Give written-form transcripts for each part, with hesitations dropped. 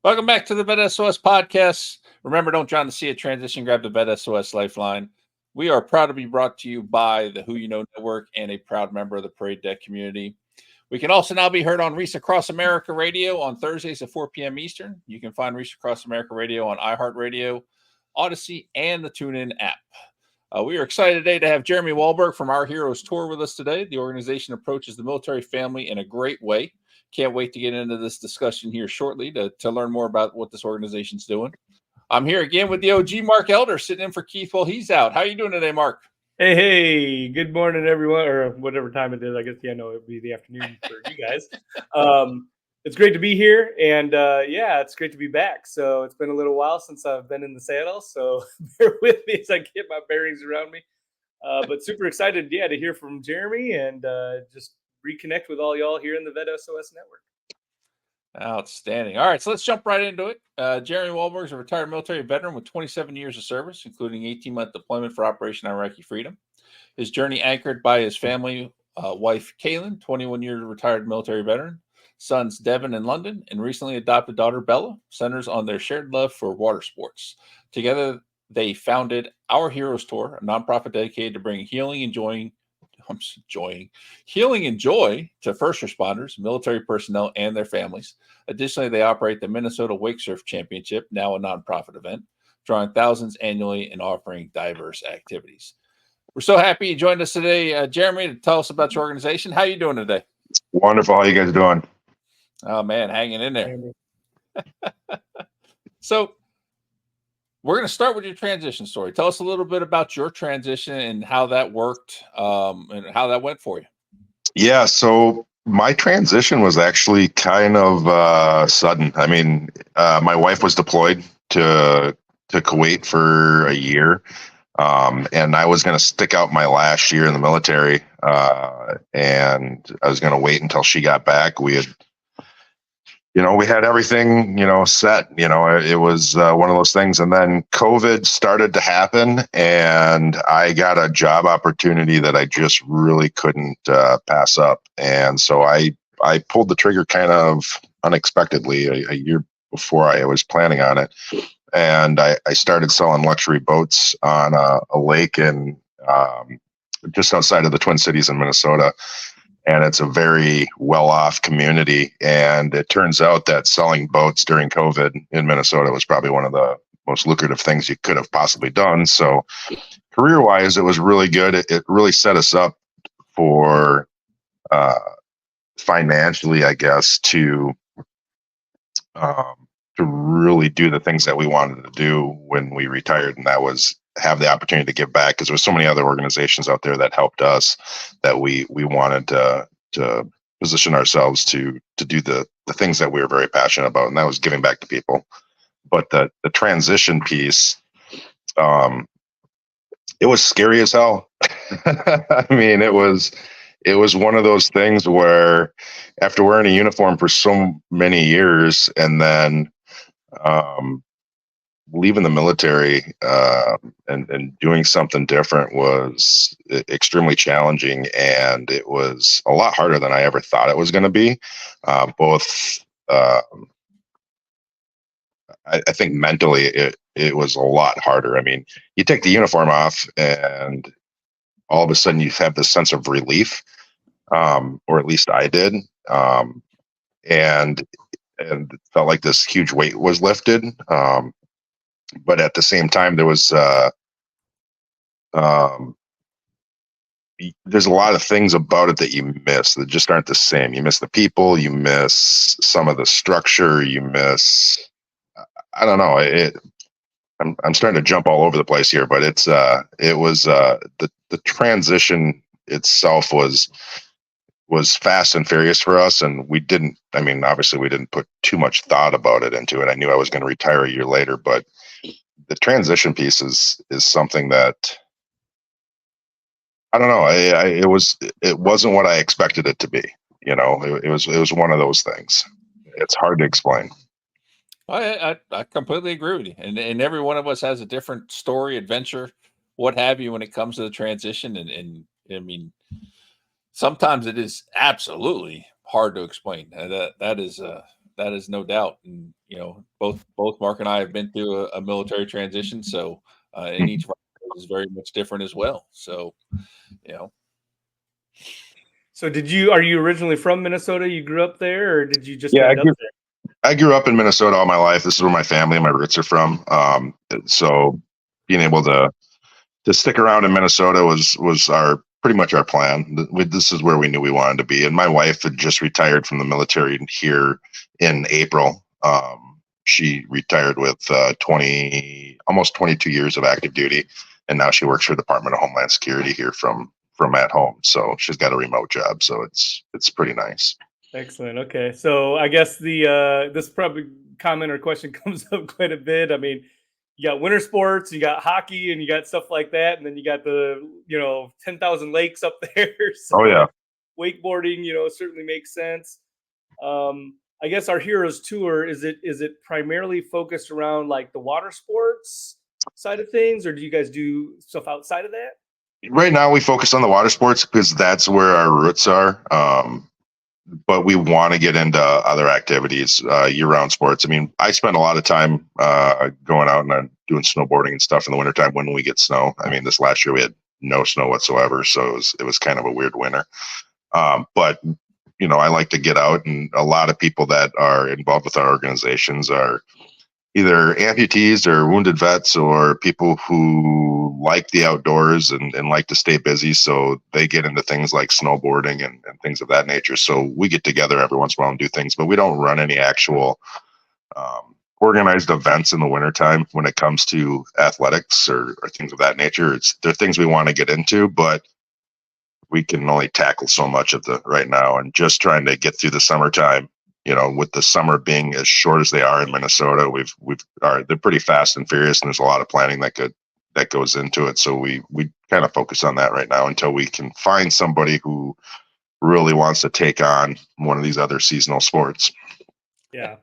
Welcome back to the VET S.O.S podcast. Remember, don't drown the sea at transition. Grab the VET S.O.S lifeline. We are proud to be brought to you by the Who You Know Network and a proud member of the Parade Deck community. We can also now be heard on Reach Across America Radio on Thursdays at 4 p.m. Eastern. You can find Reach Across America Radio on iHeartRadio, Odyssey, and the TuneIn app. We are excited today to have Jeremy Wahlberg from Our Heroes Tour with us today. The organization approaches the military family in a great way. Can't wait to get into this discussion here shortly to learn more about what this organization's doing. I'm here again with the OG Mark Elder sitting in for Keith while he's out. How are you doing today, Mark? Hey, good morning, everyone, or whatever time it is. I guess, no, it'd be the afternoon for you guys. It's great to be here, and it's great to be back. So it's been a little while since I've been in the saddle, so bear with me as I get my bearings around me. But super excited, to hear from Jeremy and just reconnect with all y'all here in the VET S.O.S network. Outstanding. All right, so let's jump right into it. Jeremy Wahlberg is a retired military veteran with 27 years of service, including 18-month deployment for Operation Iraqi Freedom. His journey anchored by his family, wife, Kaylin, 21 years retired military veteran, sons, Devin and London, and recently adopted daughter, Bella, centers on their shared love for water sports. Together, they founded Our Heroes Tour, a nonprofit dedicated to bringing healing and joy to first responders, military personnel, and their families. Additionally, they operate the Minnesota Wake Surf Championship, now a nonprofit event, drawing thousands annually and offering diverse activities. We're so happy you joined us today, Jeremy, to tell us about your organization. How are you doing today? Wonderful. How you guys doing? Oh, man, hanging in there. So we're going to start with your transition story. Tell us a little bit about your transition and how that worked and how that went for you. Yeah, so my transition was actually kind of sudden. I mean, my wife was deployed to Kuwait for a year. And I was going to stick out my last year in the military, and I was going to wait until she got back. We had everything, set. It was one of those things. And then COVID started to happen, and I got a job opportunity that I just really couldn't pass up. And so I pulled the trigger kind of unexpectedly a year before I was planning on it. And I started selling luxury boats on a lake in just outside of the Twin Cities in Minnesota. And it's a very well-off community. And it turns out that selling boats during COVID in Minnesota was probably one of the most lucrative things you could have possibly done. So career-wise, it was really good. It really set us up for financially, I guess, to really do the things that we wanted to do when we retired, and that was have the opportunity to give back, because there were so many other organizations out there that helped us that we wanted to position ourselves to do the things that we were very passionate about, and that was giving back to people. But the transition piece, it was scary as hell. I mean, it was one of those things where after wearing a uniform for so many years and then leaving the military and doing something different was extremely challenging, and it was a lot harder than I ever thought it was going to be. I think mentally it was a lot harder. I mean, you take the uniform off and all of a sudden you have this sense of relief, or at least I did. And it felt like this huge weight was lifted. But at the same time, there was there's a lot of things about it that you miss that just aren't the same. You miss the people, you miss some of the structure, you miss, I don't know. I'm starting to jump all over the place here, but it was the transition itself was fast and furious for us, and obviously we didn't put too much thought about it into it. I knew I was going to retire a year later, but the transition piece is something that I don't know. It wasn't what I expected it to be. It was one of those things. It's hard to explain. I completely agree with you. And every one of us has a different story, adventure, what have you, when it comes to the transition. And I mean, sometimes it is absolutely hard to explain. That is that is no doubt. And both Mark and I have been through a military transition, so and each of our is very much different as well. So, So are you originally from Minnesota? You grew up there, or did you just Yeah, end up there? I grew up in Minnesota all my life. This is where my family and my roots are from. So being able to stick around in Minnesota was our pretty much our plan. This is where we knew we wanted to be. And my wife had just retired from the military here in April. She retired with almost 22 years of active duty, and now she works for the Department of Homeland Security here from at home. So she's got a remote job. So it's pretty nice. Excellent. Okay, so I guess the this probably comment or question comes up quite a bit. I mean, you got winter sports, you got hockey, and you got stuff like that, and then you got the 10,000 lakes up there. So Oh yeah, wakeboarding, certainly makes sense. I guess our Heroes Tour, is it primarily focused around like the water sports side of things, or do you guys do stuff outside of that? right now we focus on the water sports because that's where our roots are. But we want to get into other activities, year-round sports. I mean, I spend a lot of time going out and doing snowboarding and stuff in the wintertime when we get snow. I mean, this last year we had no snow whatsoever, so it was kind of a weird winter. But I like to get out, and a lot of people that are involved with our organizations are either amputees or wounded vets or people who like the outdoors and like to stay busy. So they get into things like snowboarding and things of that nature. So we get together every once in a while and do things, but we don't run any actual organized events in the wintertime when it comes to athletics or things of that nature. They're things we want to get into, but we can only tackle so much of the right now, and just trying to get through the summertime. With the summer being as short as they are in Minnesota, they're pretty fast and furious, and there's a lot of planning that goes into it. So we kind of focus on that right now until we can find somebody who really wants to take on one of these other seasonal sports. Yeah.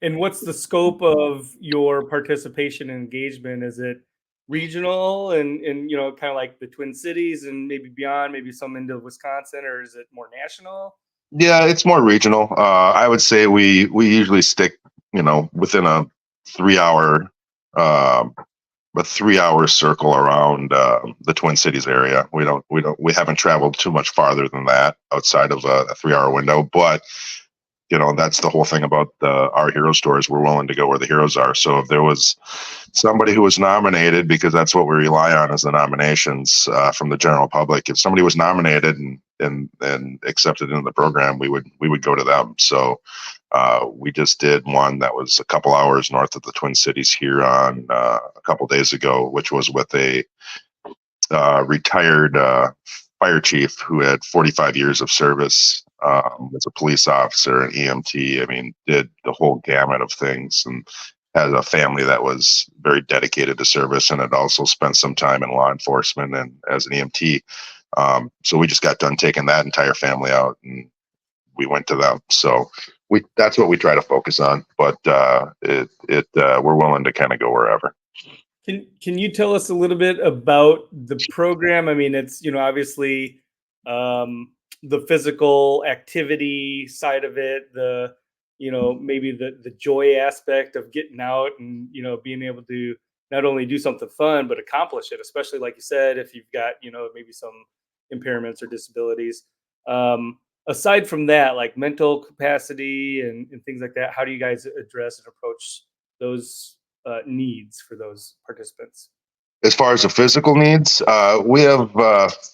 And what's the scope of your participation and engagement? Is it regional and kind of like the Twin Cities and maybe beyond, maybe some into Wisconsin, or is it more national? Yeah, it's more regional. I would say we usually stick, within a 3-hour, circle around the Twin Cities area. We haven't traveled too much farther than that outside of a 3-hour window. But that's the whole thing about our hero stores. We're willing to go where the heroes are. So if there was somebody who was nominated, because that's what we rely on is the nominations from the general public. If somebody was nominated and accepted into the program, we would go to them. So we just did one that was a couple hours north of the Twin Cities here on a couple days ago, which was with a retired fire chief who had 45 years of service as a police officer, an EMT. I mean, did the whole gamut of things, and has a family that was very dedicated to service, and had also spent some time in law enforcement and as an EMT. So we just got done taking that entire family out, and we went to them. So that's what we try to focus on, but we're willing to kind of go wherever. Can you tell us a little bit about the program? I mean, it's obviously the physical activity side of it, the maybe the joy aspect of getting out and being able to not only do something fun but accomplish it, especially like you said, if you've got maybe some impairments or disabilities. Aside from that, like mental capacity and things like that, how do you guys address and approach those needs for those participants? As far as the physical needs, we have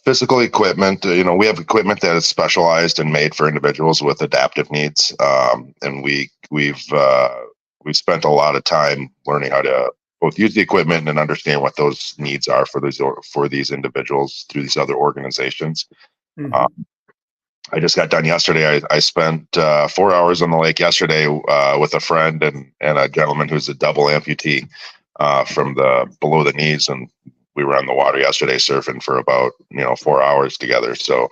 physical equipment. We have equipment that is specialized and made for individuals with adaptive needs, and we've spent a lot of time learning how to both use the equipment and understand what those needs are for these individuals through these other organizations. Mm-hmm. I just got done yesterday. I spent 4 hours on the lake yesterday with a friend and a gentleman who's a double amputee from the below the knees, and we were on the water yesterday surfing for about 4 hours together. So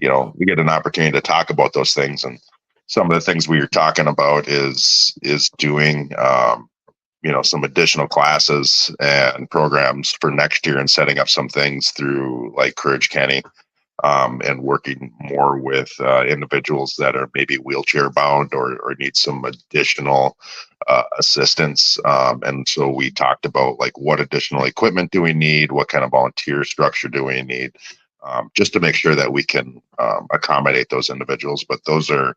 we get an opportunity to talk about those things, and some of the things we were talking about is doing some additional classes and programs for next year, and setting up some things through like Courage Kenny and working more with individuals that are maybe wheelchair bound or need some additional assistance. And so we talked about like what additional equipment do we need, what kind of volunteer structure do we need, just to make sure that we can accommodate those individuals. But those are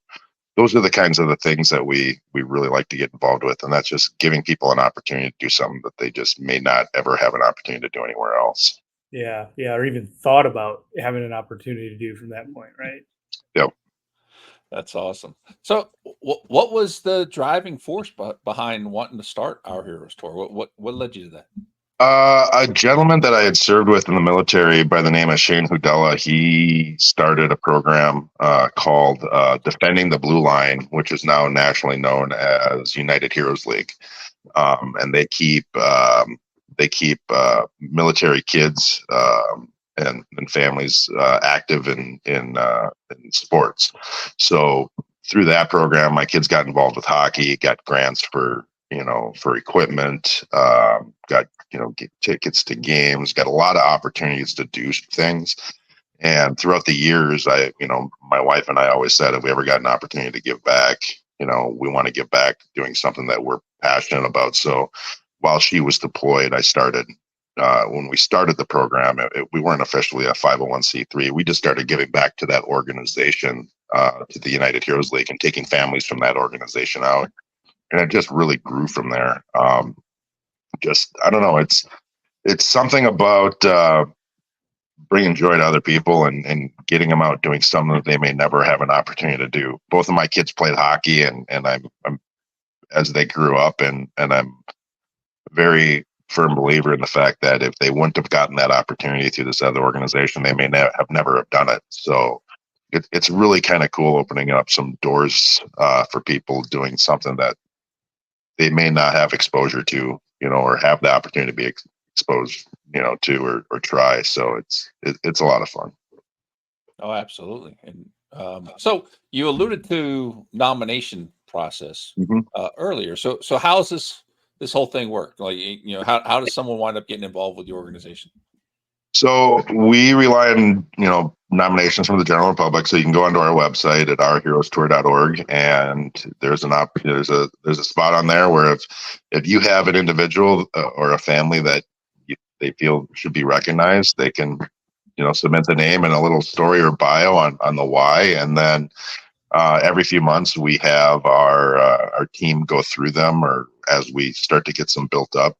the kinds of the things that we really like to get involved with, and that's just giving people an opportunity to do something that they just may not ever have an opportunity to do anywhere else. Yeah, or even thought about having an opportunity to do from that point, right? Yep. That's awesome. So, what was the driving force behind wanting to start Our Heroes Tour? What led you to that? A gentleman that I had served with in the military by the name of Shane Hudella, he started a program called Defending the Blue Line, which is now nationally known as United Heroes League. And they keep military kids and families active in sports. So through that program, my kids got involved with hockey, got grants for equipment, got get tickets to games, got a lot of opportunities to do things. And throughout the years, my wife and I always said, if we ever got an opportunity to give back, we want to give back doing something that we're passionate about. So while she was deployed, I started, when we started the program, we weren't officially a 501c3. We just started giving back to that organization, to the United Heroes League, and taking families from that organization out. And it just really grew from there. I don't know. It's something about bringing joy to other people and getting them out doing something that they may never have an opportunity to do. Both of my kids played hockey, and I'm as they grew up, and I'm a very firm believer in the fact that if they wouldn't have gotten that opportunity through this other organization, they may have never have done it. So it's really kind of cool opening up some doors for people doing something that they may not have exposure to, or have the opportunity to be exposed, to or try. So it's a lot of fun. Oh, absolutely. And so you alluded to nomination process earlier. So how's this whole thing work? Like, how does someone wind up getting involved with your organization? So we rely on, nominations from the general public. So you can go onto our website at ourheroestour.org, and there's a spot on there where if you have an individual or a family that they feel should be recognized, they can, submit the name and a little story or bio on the why. And then every few months we have our team go through them, or as we start to get some built up,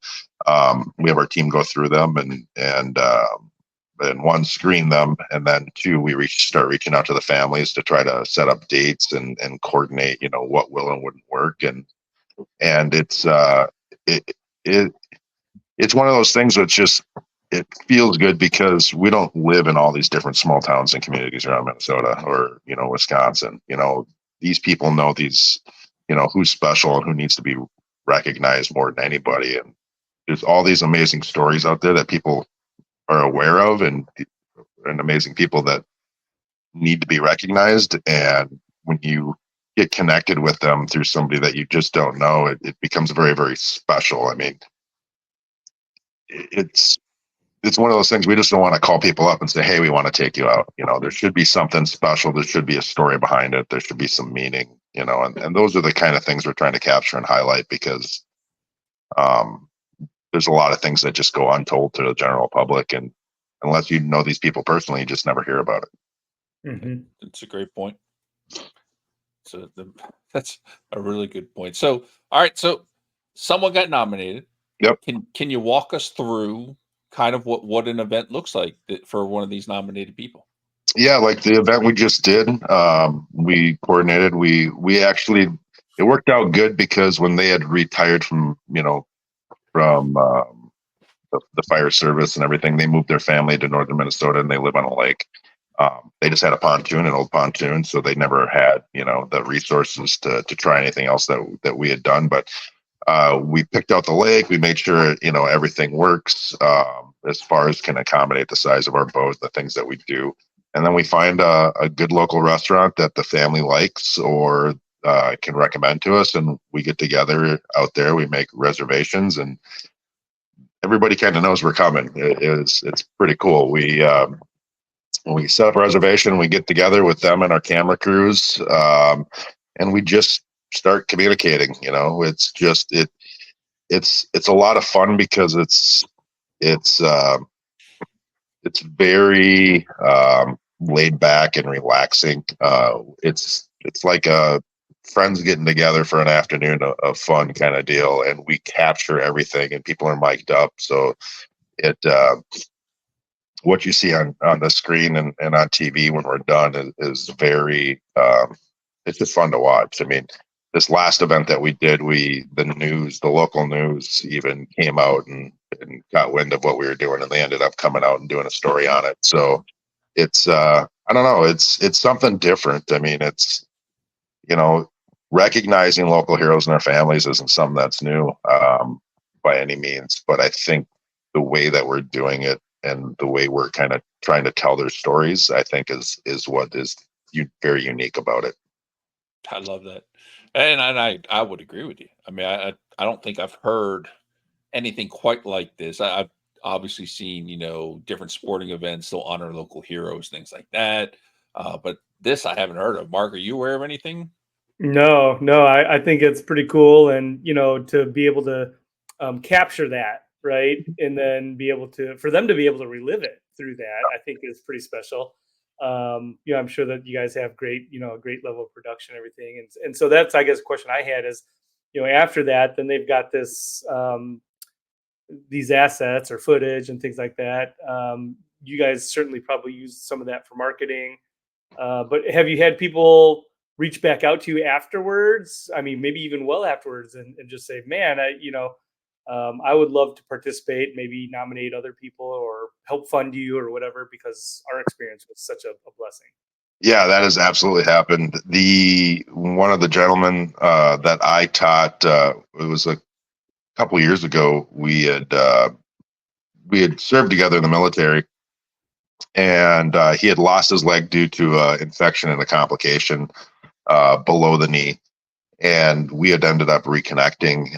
we have our team go through them and one, screen them, and then two, we start reaching out to the families to try to set up dates and coordinate, what will and wouldn't work. And it's it's one of those things that's just, it feels good because we don't live in all these different small towns and communities around Minnesota or, Wisconsin. These people know these, who's special and who needs to be recognized more than anybody. And there's all these amazing stories out there that people are aware of, and amazing people that need to be recognized. And when you get connected with them through somebody that you just don't know, it becomes very, very special. I mean, it's one of those things we just don't want to call people up and say, hey, we want to take you out. There should be something special. There should be a story behind it. There should be some meaning, and those are the kind of things we're trying to capture and highlight, because there's a lot of things that just go untold to the general public. And unless you know these people personally, you just never hear about it. Mm-hmm. That's a great point. So that's a really good point. So, all right. So someone got nominated. Yep. Can you walk us through kind of what an event looks like for one of these nominated people? Yeah, like the event we just did, we coordinated. We actually, it worked out good because when they had retired from the fire service and everything, they moved their family to northern Minnesota, and they live on a lake. They just had an old pontoon, so they never had the resources to try anything else that we had done. But we picked out the lake. We made sure everything works as far as can accommodate the size of our boat, the things that we do, and then we find a good local restaurant that the family likes or can recommend to us, and we get together out there. We make reservations, and everybody kind of knows we're coming. It's pretty cool. we set up a reservation, we get together with them and our camera crews, and we just start communicating. It's a lot of fun because it's it's very laid back and relaxing. It's like friends getting together for an afternoon of fun kind of deal, and we capture everything, and people are mic'd up, so it what you see on the screen and on TV when we're done is very it's just fun to watch. I mean, this last event that we did, the local news even came out and got wind of what we were doing, and they ended up coming out and doing a story on it. So it's I don't know, it's something different. I mean, it's recognizing local heroes and their families isn't something that's new by any means, but I think the way that we're doing it and the way we're kind of trying to tell their stories, I think is what is very unique about it. I love that. And I would agree with you. I mean, I don't think I've heard anything quite like this. I've obviously seen, different sporting events, they'll honor local heroes, things like that. But this I haven't heard of. Mark, are you aware of anything? No, no, I think it's pretty cool, and to be able to capture that, right, and then be able for them to be able to relive it through that, I think is pretty special. I'm sure that you guys have a great level of production, and everything, and so that's, I guess, a question I had is, after that, then they've got these assets or footage and things like that. You guys certainly probably use some of that for marketing, but have you had people reach back out to you afterwards? I mean, maybe even well afterwards, and just say, "Man, I would love to participate. Maybe nominate other people or help fund you or whatever, because our experience was such a blessing." Yeah, that has absolutely happened. One of the gentlemen that I taught, it was a couple years ago. We had served together in the military, and he had lost his leg due to infection and a complication below the knee, and we had ended up reconnecting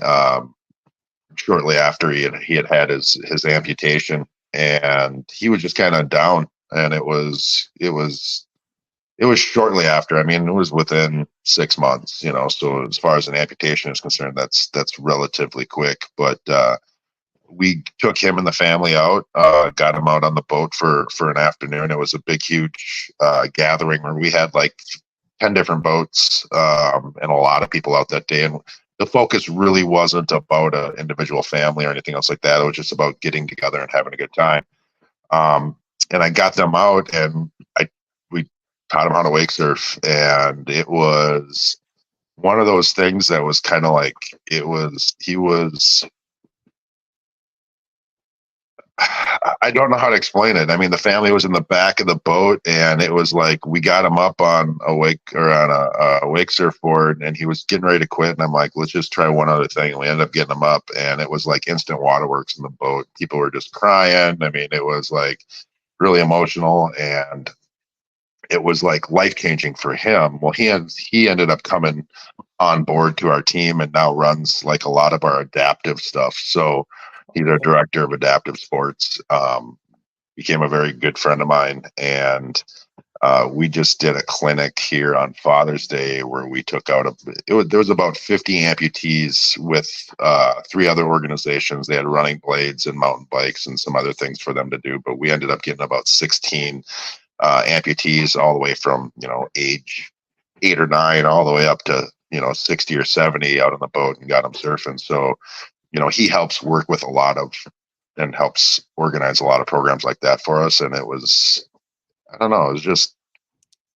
shortly after he had his amputation, and he was just kind of down, and it was shortly after. I mean, it was within 6 months, so as far as an amputation is concerned, that's relatively quick. But we took him and the family out, got him out on the boat for an afternoon. It was a big, huge gathering where we had like 10 different boats, and a lot of people out that day. And the focus really wasn't about an individual family or anything else like that. It was just about getting together and having a good time. And I got them out, and we taught them how to wake surf, and it was one of those things that was kind of like, he was I don't know how to explain it. I mean, the family was in the back of the boat, and it was like we got him up on a wake surfboard, and he was getting ready to quit. And I'm like, let's just try one other thing. And we ended up getting him up, and it was like instant waterworks in the boat. People were just crying. I mean, it was like really emotional, and it was like life changing for him. Well, he ended up coming on board to our team and now runs like a lot of our adaptive stuff. So he's our director of adaptive sports. Became a very good friend of mine, and we just did a clinic here on Father's Day where we took out there was about 50 amputees with 3 other organizations. They had running blades and mountain bikes and some other things for them to do, but we ended up getting about 16 amputees, all the way from age 8 or 9 all the way up to 60 or 70 out on the boat, and got them surfing. So he helps work with a lot of and helps organize a lot of programs like that for us. And it was, I don't know, it was just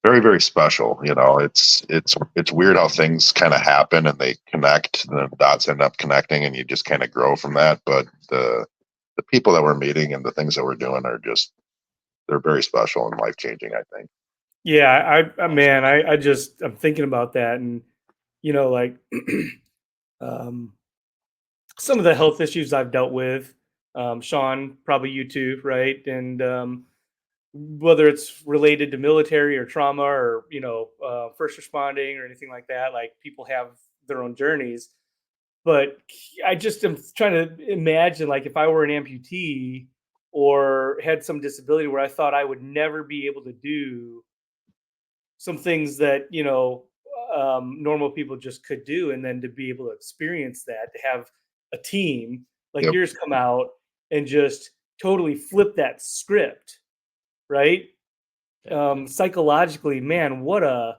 very, very special. It's weird how things kind of happen and they connect, and the dots end up connecting, and you just kind of grow from that. But the people that we're meeting and the things that we're doing are just, they're very special and life changing, I think. Yeah, man, I'm thinking about that, and like um, some of the health issues I've dealt with. Sean, probably you too, right? And whether it's related to military or trauma or first responding or anything like that, like people have their own journeys. But I just am trying to imagine, like, if I were an amputee, or had some disability where I thought I would never be able to do some things that, normal people just could do. And then to be able to experience that, to have a team like Yep. yours come out and just totally flip that script, right? Psychologically, man, what a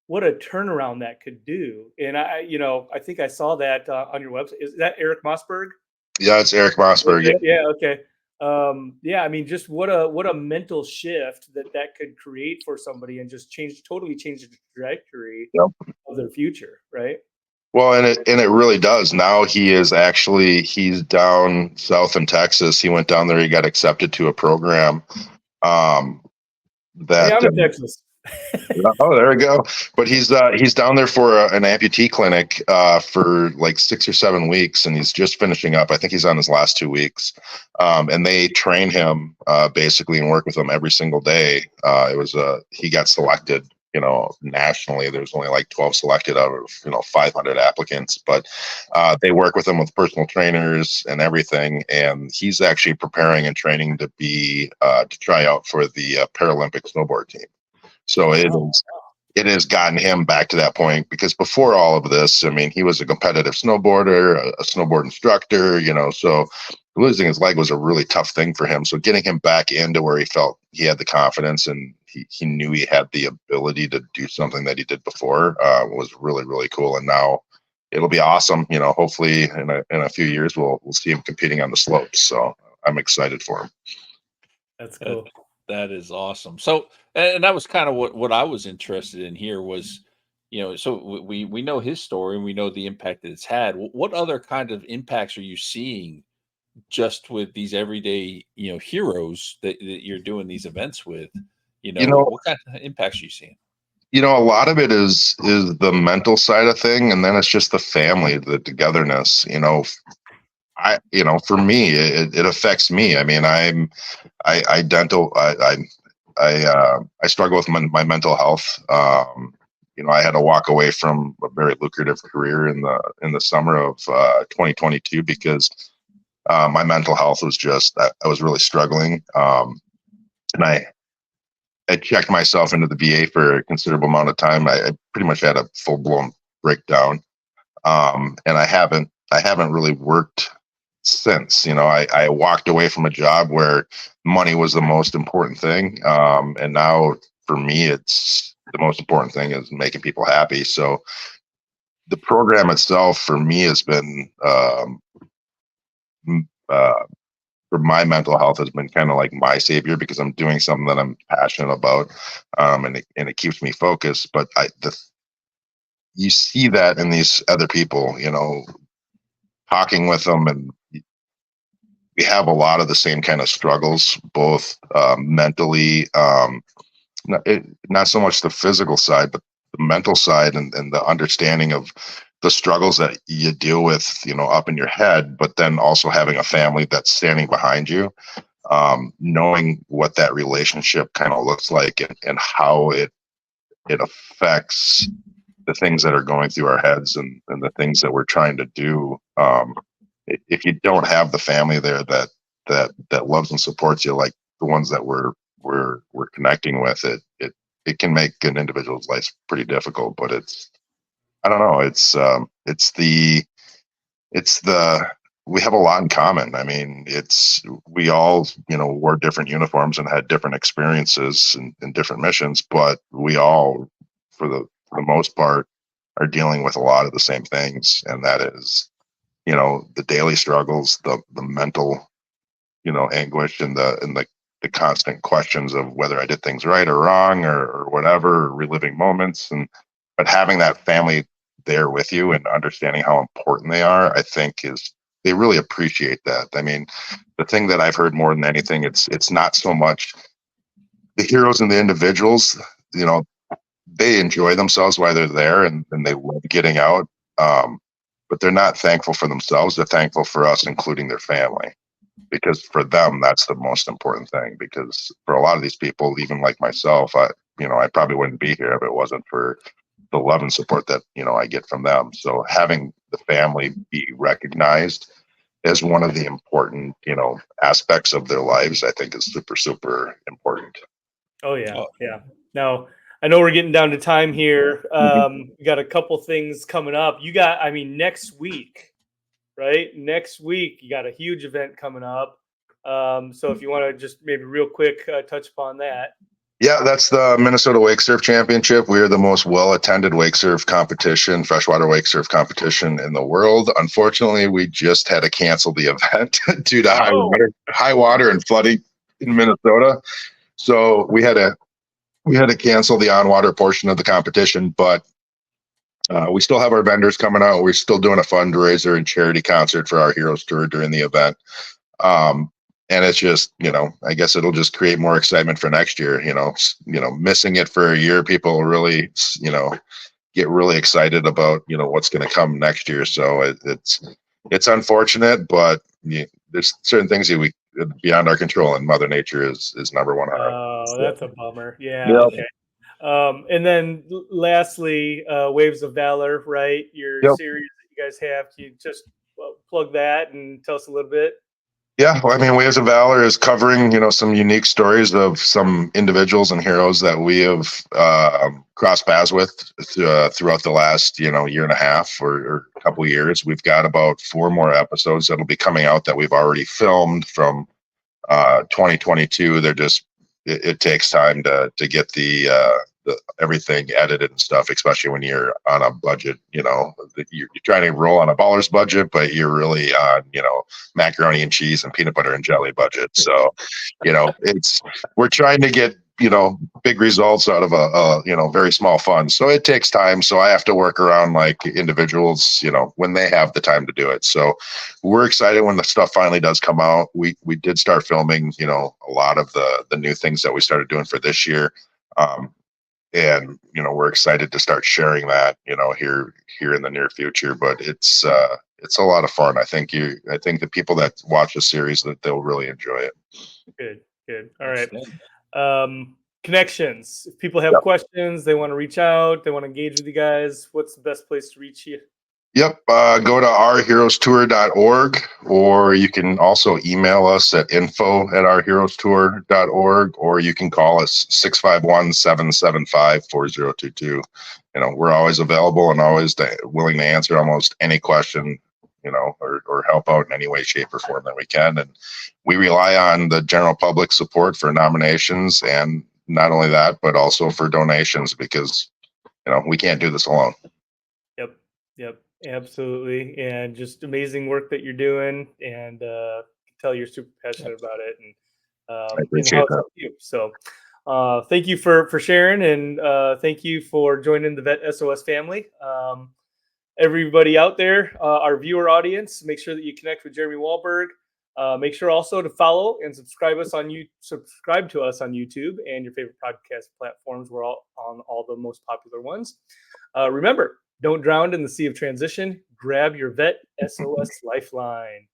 turnaround that could do. And I think I saw that on your website. Is that Eric Mossberg? Yeah, it's Eric Mossberg. Yeah, yeah, okay. Yeah, I mean, just what a mental shift that could create for somebody, and just totally change the trajectory Yep. of their future, right? Well, and it really does. Now he's down south in Texas. He went down there. He got accepted to a program. Hey, That I'm in Texas. Oh, there we go. But he's down there for an amputee clinic for like 6 or 7 weeks, and he's just finishing up. I think he's on his last 2 weeks, and they train him basically and work with him every single day. He got selected. Nationally, there's only like 12 selected out of 500 applicants, but they work with him with personal trainers and everything. And he's actually preparing and training to try out for the Paralympic snowboard team. So it has gotten him back to that point, because before all of this, I mean, he was a competitive snowboarder, a snowboard instructor, so losing his leg was a really tough thing for him. So getting him back into where he felt he had the confidence and he knew he had the ability to do something that he did before was really, really cool. And now it'll be awesome. Hopefully in a few years, we'll see him competing on the slopes. So I'm excited for him. That's cool. That is awesome. So, and that was kind of what I was interested in here was, so we know his story and we know the impact that it's had. What other kind of impacts are you seeing just with these everyday, heroes that you're doing these events with? What kind of impacts are you seeing? A lot of it is the mental side of thing, and then it's just the family, the togetherness. For me, it affects me. I mean, I struggle with my mental health. I had to walk away from a very lucrative career in the summer of 2022 because my mental health was I was really struggling. And I checked myself into the VA for a considerable amount of time. I pretty much had a full blown breakdown. And I haven't really worked since. I walked away from a job where money was the most important thing. And now for me, it's the most important thing is making people happy. So the program itself for me has been, for my mental health has been kind of like my savior, because I'm doing something that I'm passionate about. And it keeps me focused. But you see that in these other people, talking with them, and we have a lot of the same kind of struggles, both mentally, not so much the physical side, but the mental side, and the understanding of the struggles that you deal with, up in your head, but then also having a family that's standing behind you, knowing what that relationship kind of looks like, and how it affects the things that are going through our heads, and the things that we're trying to do. If you don't have the family there that loves and supports you, like the ones that we're connecting with, it can make an individual's life pretty difficult. But I don't know, we have a lot in common. I mean, we all, wore different uniforms and had different experiences and different missions, but we all, for the most part, are dealing with a lot of the same things. And that is, the daily struggles, the mental, anguish, and the constant questions of whether I did things right or wrong, or whatever, or reliving moments. But having that family there with you and understanding how important they are, I think they really appreciate that. I mean, the thing that I've heard more than anything, it's not so much the heroes and the individuals, they enjoy themselves while they're there, and they love getting out. But they're not thankful for themselves. They're thankful for us, including their family, because for them, that's the most important thing. Because for a lot of these people, even like myself, I probably wouldn't be here if it wasn't for the love and support that, I get from them. So having the family be recognized as one of the important, aspects of their lives, I think is super, super important. Oh yeah. Yeah. Now I know we're getting down to time here. We got a couple things coming up. Next week, right? Next week, you got a huge event coming up. So if you want to just maybe real quick touch upon that. Yeah, that's the Minnesota Wake Surf Championship. We are the most well-attended wake surf competition, freshwater wake surf competition in the world. Unfortunately, we just had to cancel the event due to high water and flooding in Minnesota. So we had to cancel the on-water portion of the competition, but we still have our vendors coming out. We're still doing a fundraiser and charity concert for our Heroes Tour during the event. And it's just, I guess it'll just create more excitement for next year. Missing it for a year, people will really, get really excited about, what's going to come next year. So it's unfortunate, but there's certain things that we beyond our control, and Mother Nature is number one. Oh, that's a bummer. Yeah. Yep. Okay. And then lastly, Waves of Valor, right? Your series that you guys have. Can you just plug that and tell us a little bit? Yeah, well, Waves of Valor is covering, some unique stories of some individuals and heroes that we have crossed paths with throughout the last, year and a half or a couple of years. We've got about 4 more episodes that'll be coming out that we've already filmed from 2022. It takes time to get the everything edited and stuff, especially when you're on a budget. You're trying to roll on a baller's budget, but you're really on macaroni and cheese and peanut butter and jelly budget. So we're trying to get big results out of a very small fund, so it takes time. So I have to work around like individuals when they have the time to do it. So we're excited when the stuff finally does come out. We did start filming a lot of the new things that we started doing for this year. And we're excited to start sharing that here in the near future. But it's a lot of fun. I think the people that watch the series, that they'll really enjoy it. Good. All right. Connections. If people have questions, they want to reach out, they want to engage with you guys, what's the best place to reach you? Yep. Go to ourheroestour.org, or you can also email us at info@ourheroestour.org, or you can call us 651-775-4022. We're always available and always willing to answer almost any question, or help out in any way, shape, or form that we can. And we rely on the general public support for nominations, and not only that, but also for donations, because, we can't do this alone. Yep. Absolutely. And just amazing work that you're doing, and tell you're super passionate about it, and I appreciate that. So thank you for sharing, and thank you for joining the VET S.O.S family. Everybody out there, our viewer audience, make sure that you connect with Jeremy Wahlberg. Make sure also to follow and subscribe to us on YouTube and your favorite podcast platforms. We're all on all the most popular ones. Remember, don't drown in the sea of transition. Grab your VET S.O.S lifeline.